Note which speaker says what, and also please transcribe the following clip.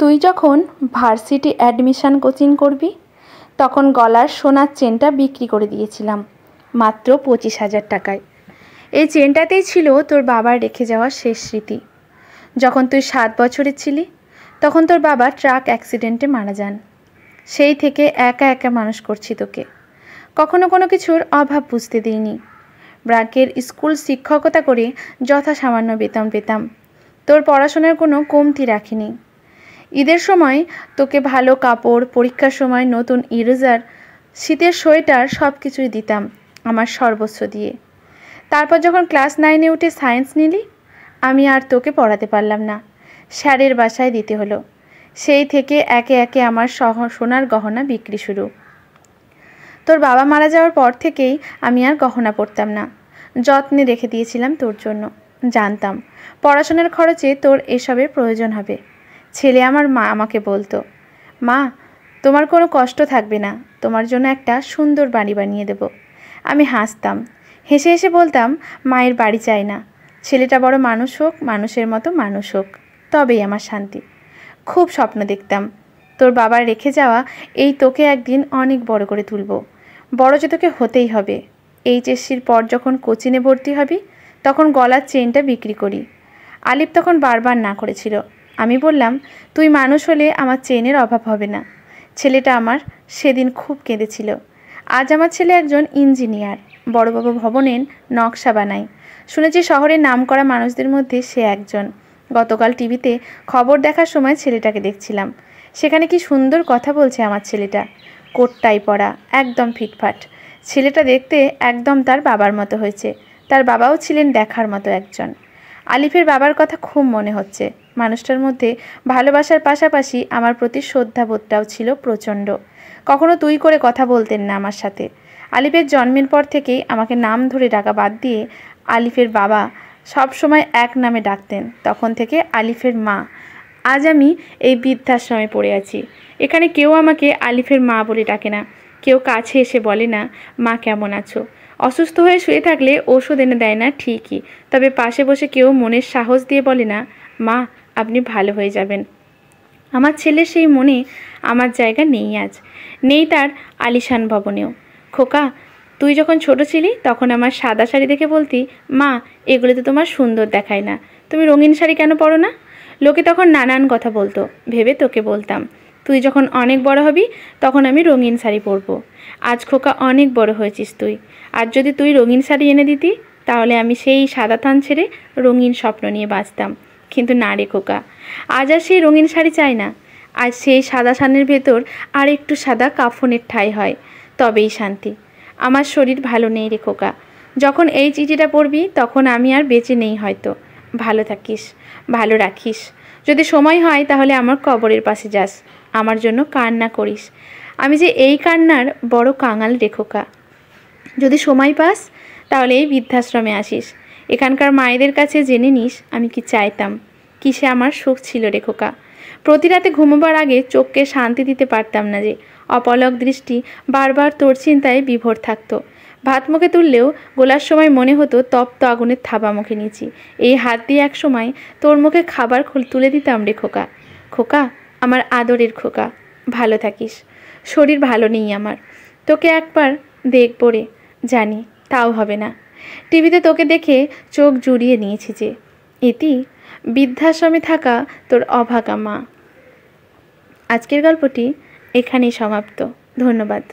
Speaker 1: তুই যখন varsity admission coaching করবি তখন গলার সোনার চেনটা বিক্রি করে দিয়েছিলাম মাত্র 25,000 টাকায়। এই চেনটাতেই ছিল তোর বাবার রেখে যাওয়া শেষ স্মৃতি। যখন তুই 7 বছরের ছিলি তখন তোর বাবা ট্রাক অ্যাক্সিডেন্টে মারা যান। সেই থেকে একা একা মানুষ করছি তোকে, কখনো কোনো কিছুর অভাব বুঝতে দিইনি। ব্র্যাকের স্কুল শিক্ষকতা করে যথাসামান্য বেতন পেতাম, তোর পড়াশোনার কোনো কমতি রাখিনি। ঈদের সময় তোকে ভালো কাপড়, পরীক্ষার সময় নতুন ইরেজার, শীতের সোয়েটার সব কিছুই দিতাম আমার সর্বস্ব দিয়ে। তারপর যখন ক্লাস 9-এ উঠে সায়েন্স নিলি, আমি আর তোকে পড়াতে পারলাম না, স্যারের বাসায় দিতে হলো। সেই থেকে একে একে আমার সোনার গহনা বিক্রি শুরু। তোর বাবা মারা যাওয়ার পর থেকেই আমি আর গহনা পরতাম না, যত্নে রেখে দিয়েছিলাম তোর জন্য। জানতাম পড়াশোনার খরচে তোর এসবের প্রয়োজন হবে। ছেলে আমার মা আমাকে বলতো, মা তোমার কোনো কষ্ট থাকবে না, তোমার জন্য একটা সুন্দর বাড়ি বানিয়ে দেব। আমি হাসতাম, হেসে হেসে বলতাম মায়ের বাড়ি চাই না, ছেলেটা বড় মানুষ হোক, মানুষের মতো মানুষ হোক, তবেই আমার শান্তি। খুব স্বপ্ন দেখতাম তোর বাবার রেখে যাওয়া এই তোকে একদিন অনেক বড় করে তুলব। বড় যে তোকে হতেই হবে। এইচএসসির পর যখন কোচিংয়ে ভর্তি হবি তখন গলার চেনটা বিক্রি করি। আলিফ তখন বারবার না করেছিল। আমি বললাম, তুই মানুষ হলে আমার চেনের অভাব হবে না। ছেলেটা আমার সেদিন খুব কেঁদেছিল। আজ আমার ছেলে একজন ইঞ্জিনিয়ার, বড়বাবু ভবনের নকশা বানায়। শুনেছি শহরের নামকরা মানুষদের মধ্যে সে একজন। গতকাল টিভিতে খবর দেখার সময় ছেলেটাকে দেখছিলাম। সেখানে কি সুন্দর কথা বলছে আমার ছেলেটা, কোটটাই পরা, একদম ফিটফাট। ছেলেটা দেখতে একদম তার বাবার মতো হয়েছে। তার বাবাও ছিলেন দেখার মতো একজন। আলিফের বাবার কথা খুব মনে হচ্ছে। মানুষটার মধ্যে ভালোবাসার পাশাপাশি আমার প্রতি শ্রদ্ধাবোধটাও ছিল প্রচণ্ড। কখনো তুই করে কথা বলতেন না আমার সাথে। আলিফের জন্মের পর থেকেই আমাকে নাম ধরে ডাকা বাদ দিয়ে আলিফের বাবা সব সময় এক নামে ডাকতেন। তখন থেকে আলিফের মা। আজ আমি এই বৃদ্ধাশ্রমে পড়ে আছি। এখানে কেউ আমাকে আলিফের মা বলে ডাকে না, কেউ কাছে এসে বলে না মা কেমন আছো। অসুস্থ হয়ে শুয়ে থাকলে ওষুধ এনে দেয় না ঠিকই, তবে পাশে বসে কেউ মনের সাহস দিয়ে বলে না মা আপনি ভালো হয়ে যাবেন। আমার ছেলের সেই মনে আমার জায়গা নেই, আজ নেই তার আলিশান ভবনেও। খোকা, তুই যখন ছোট ছিলি তখন আমার সাদা শাড়ি দেখে বলতি, মা এগুলো তো তোমার সুন্দর দেখায় না, তুমি রঙিন শাড়ি কেন পরো না। লোকে তখন নানান কথা বলতো, ভেবে তোকে বলতাম তুই যখন অনেক বড় হবি তখন আমি রঙিন শাড়ি পরবো। আজ খোকা অনেক বড় হয়েছিস তুই, আর যদি তুই রঙিন শাড়ি এনে দিতি তাহলে আমি সেই সাদা থান ছেড়ে রঙিন স্বপ্ন নিয়ে বাঁচতাম। কিন্তু না রে খোকা, আজ আর সেই রঙিন শাড়ি চাই না। আজ সেই সাদা থানের ভেতর আর একটু সাদা কাফনের ঠাঁই হয়, তবেই শান্তি। আমার শরীর ভালো নেই রে খোকা। যখন এই চিঠিটা পড়বি তখন আমি আর বেঁচে নেই হয়তো। ভালো থাকিস, ভালো রাখিস। যদি সময় হয় তাহলে আমার কবরের পাশে যাস, আমার জন্য কান্না করিস। আমি যে এই কান্নার বড় কাঙাল রে খোকা। যদি সময় পাস তাহলে এই বৃদ্ধাশ্রমে আসিস। এখানকার মায়েদের কাছে জেনে নিস আমি কি চাইতাম, কিসে আমার সুখ ছিল রে খোকা। প্রতি রাতে ঘুমোবার আগে চোখকে শান্তি দিতে পারতাম না যে, অপলক দৃষ্টি বারবার তোর চিন্তায় বিভোর থাকতো। ভাত মুখে তুললেও গোলার সময় মনে হতো তপ্ত আগুনের থাবা মুখে নিয়েছি। এই হাত দিয়ে এক সময় তোর মুখে খাবার তুলে দিতাম রে খোকা। খোকা, আমার আদরের খোকা, ভালো থাকিস। শরীর ভালো নেই আমার, তোকে একবার দেখব রে, জানি তাও হবে না। টিভিতে তোকে দেখে চোখ জুড়িয়ে নিয়েছি যে। ইতি বৃদ্ধাশ্রমে থাকা তোর অভাগা মা। আজকের গল্পটি এখানেই সমাপ্ত। ধন্যবাদ।